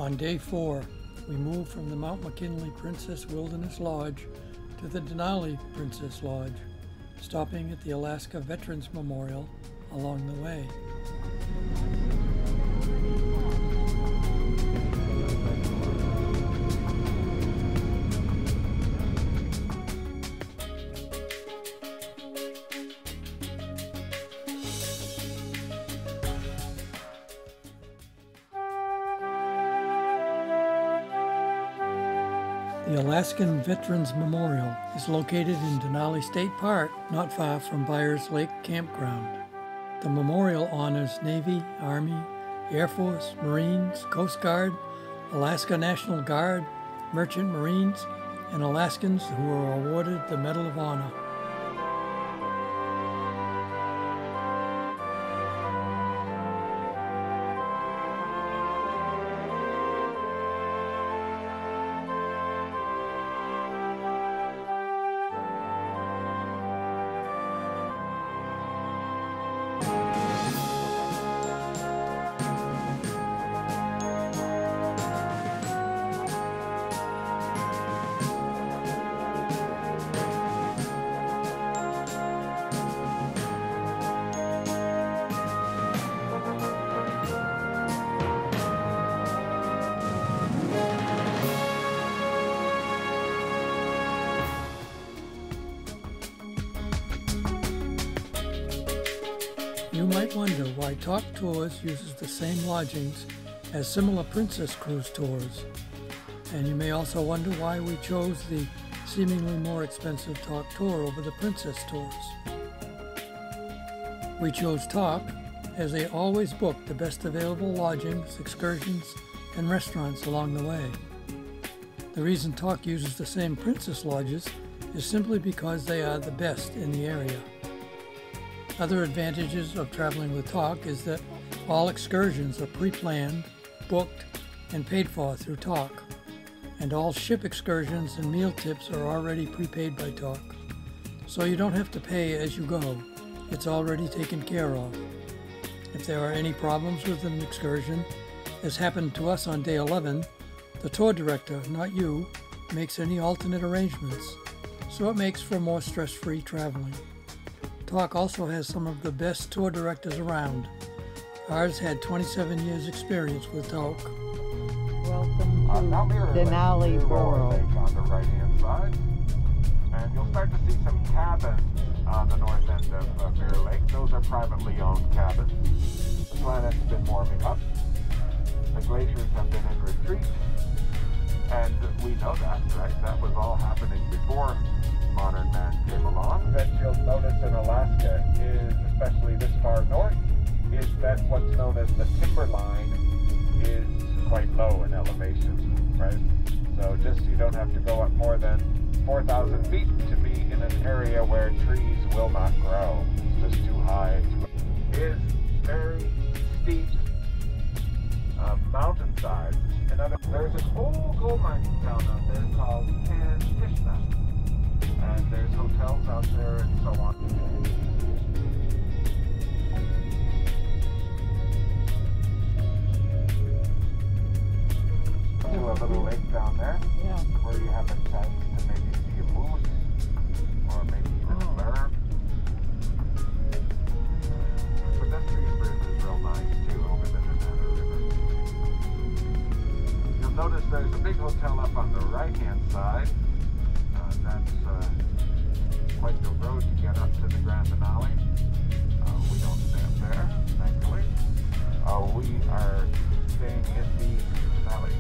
On day 4, we moved from the Mount Mckinley Princess Wilderness Lodge to the Denali Princess Lodge, stopping at the Alaskan Veterans Memorial along the way. The Alaskan Veterans Memorial is located in Denali State Park, not far from Byers Lake Campground. The memorial honors Navy, Army, Air Force, Marines, Coast Guard, Alaska National Guard, Merchant Marines, and Alaskans who are awarded the Medal of Honor. You might wonder why Tauck Tours uses the same lodgings as similar Princess Cruise tours. And you may also wonder why we chose the seemingly more expensive Tauck tour over the Princess tours. We chose Tauck as they always book the best available lodgings, excursions, and restaurants along the way. The reason Tauck uses the same Princess lodges is simply because they are the best in the area. Other advantages of traveling with Tauck is that all excursions are pre-planned, booked, and paid for through Tauck, and all ship excursions and meal tips are already prepaid by Tauck. So you don't have to pay as you go, it's already taken care of. If there are any problems with an excursion, as happened to us on day 11, the tour director, not you, makes any alternate arrangements, so it makes for more stress-free traveling. Tauck also has some of the best tour directors around. Ours had 27 years experience with Tauck. Welcome to Denali Borough. Lake on the right-hand side. And you'll start to see some cabins on the north end of Mirror Lake. Those are privately owned cabins. The planet's been warming up. The glaciers have been in retreat. And we know that, right? That was all happening before modern man came along. That you'll notice in Alaska is, especially this far north, is that what's known as the timberline is quite low in elevation, right? So just you don't have to go up more than 4,000 feet to be in an area where trees will not grow. It's just too high. It is very steep mountainsides. There's an old gold mining town out there called Tishna. And there's hotels out there and so on. To a little lake down there, yeah, where you have a chance to maybe see a moose or maybe even a bear. The pedestrian bridge is real nice too over the Denali River. You'll notice there's a big hotel up on the right-hand side. That's quite the road to get up to the Grand Denali. We don't stay up there, thankfully. We are staying in the Denali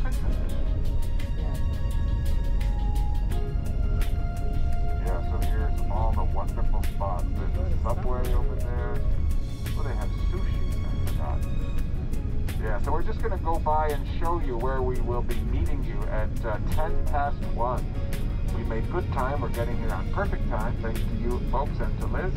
Princess. Yeah, so here's all the wonderful spots. There's a subway over there. Oh, they have sushi, I forgot. Yeah, so we're just going to go by and show you where we will be meeting you at 1:10 We made good time. We're getting here on perfect time, thanks to you folks and to Liz.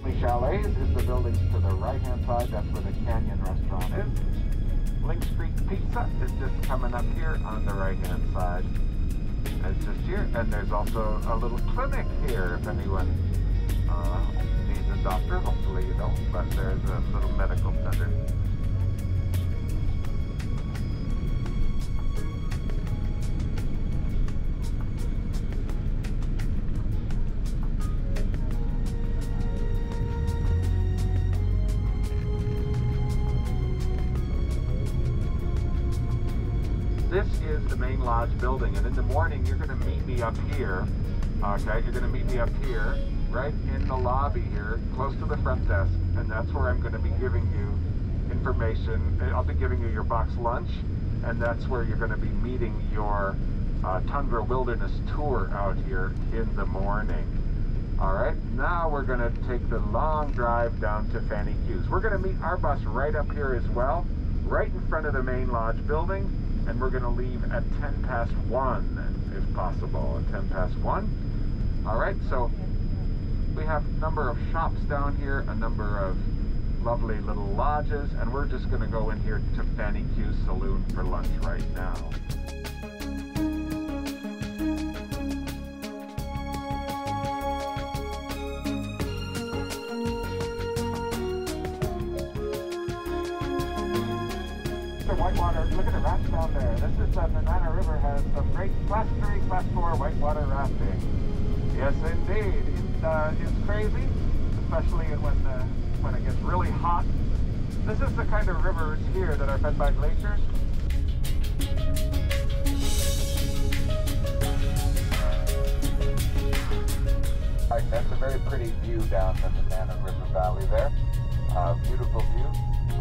The Chalets is the buildings to the right-hand side. That's where the Canyon restaurant is. Link Street Pizza is just coming up here on the right-hand side. It's just here. And there's also a little clinic here if anyone needs a doctor. Hopefully you don't, but there's a little medical center. this is the main lodge building, and in the morning you're going to meet me up here. Okay, you're going to meet me up here, right in the lobby here, close to the front desk, and that's where I'm going to be giving you information. I'll be giving you your box lunch, and that's where you're going to be meeting your Tundra Wilderness Tour out here in the morning. All right, now we're going to take the long drive down to Fanny Q's. We're going to meet our bus right up here as well, right in front of the main lodge building, and we're going to leave at 10 past 1, if possible, at 10 past 1. All right, so we have a number of shops down here, a number of lovely little lodges, and we're just going to go in here to Fanny Q's Saloon for lunch right now. Whitewater, look at the rafts down there. This is the Banana River has some great class 3, class 4 whitewater rafting. Yes, indeed. It's crazy, especially when it gets really hot. This is the kind of rivers here that are fed by glaciers. Right, that's a very pretty view down the Banana River Valley there. Beautiful view.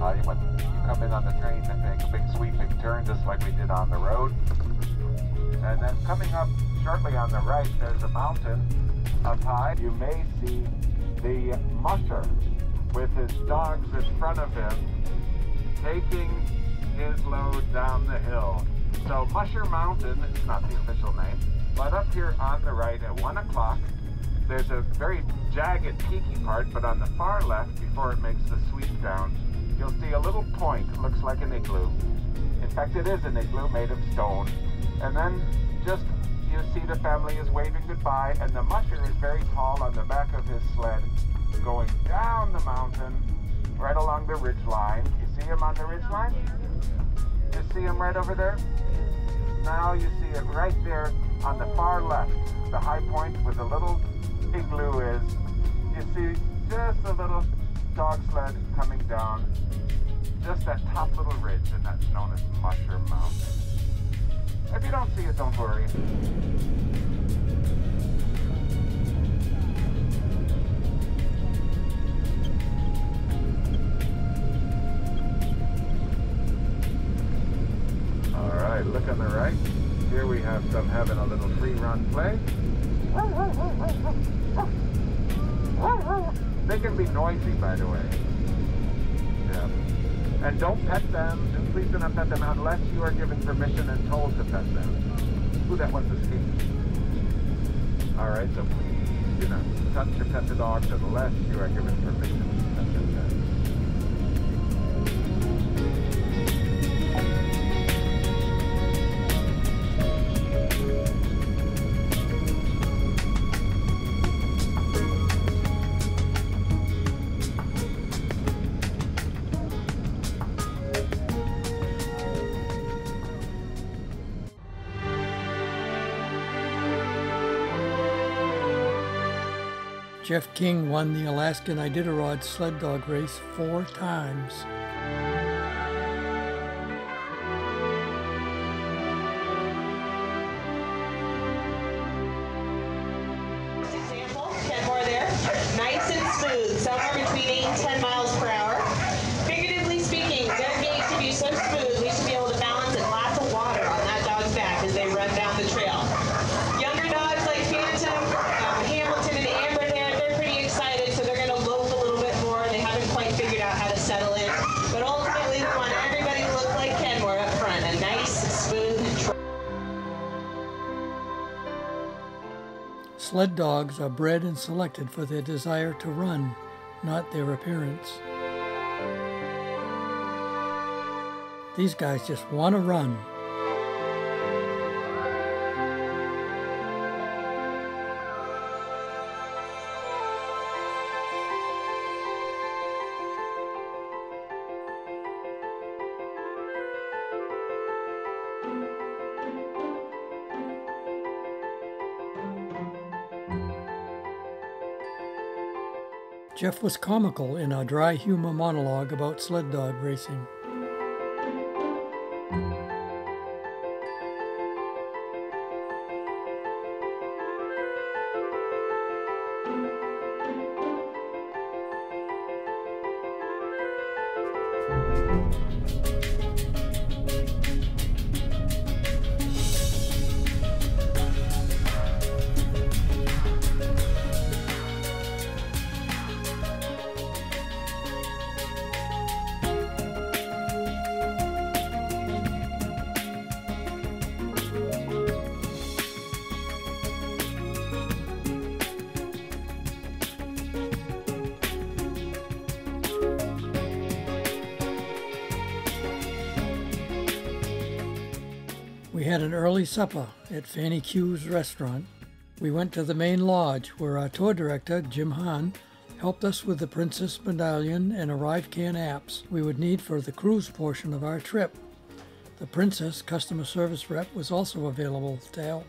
When you come in on the train and make a big sweeping turn, just like we did on the road. And then coming up shortly on the right, there's a mountain up high. You may see the musher with his dogs in front of him, taking his load down the hill. So Musher Mountain, it's not the official name, but up here on the right at 1 o'clock, there's a very jagged, peaky part, but on the far left, before it makes the sweep down, you'll see a little point. It looks like an igloo. In fact, it is an igloo made of stone. And then just, you see the family is waving goodbye, and the musher is very tall on the back of his sled, going down the mountain, right along the ridge line. You see him on the ridge line? You see him right over there? Now you see it right there on the far left, the high point where the little igloo is. You see just a little dog sled coming down just that top little ridge, and that's known as Musher Mountain. If you don't see it, don't worry. All right, look on the right. Here we have some having a little free run play. They can be noisy, by the way. Yeah. And don't pet them. Please do not pet them unless you are given permission and told to pet them. Ooh, that one's escaped. All right, so please do not touch or pet the dogs unless you are given permission to pet them. Jeff King won the Alaskan Iditerod sled dog race 4 times. Example, Kenmore there, nice and smooth, somewhere between 8 and 10 miles per hour. Figuratively speaking, their gait should be so smooth, we should be able to balance a glass of water on that dog's back as they run down the trail. Younger dogs like Phantom, Hamilton, and Amber there, they're pretty excited, so they're going to lope a little bit more. They haven't quite figured out how to settle in. But ultimately, we want everybody to look like Kenmore up front, a nice, smooth trail. Sled dogs are bred and selected for their desire to run, not their appearance. These guys just want to run. Jeff was comical in our dry humor monologue about sled dog racing. We had an early supper at Fanny Q's restaurant. We went to the main lodge where our tour director, Jim Hahn, helped us with the Princess Medallion and ArriveCan apps we would need for the cruise portion of our trip. The Princess customer service rep was also available to help.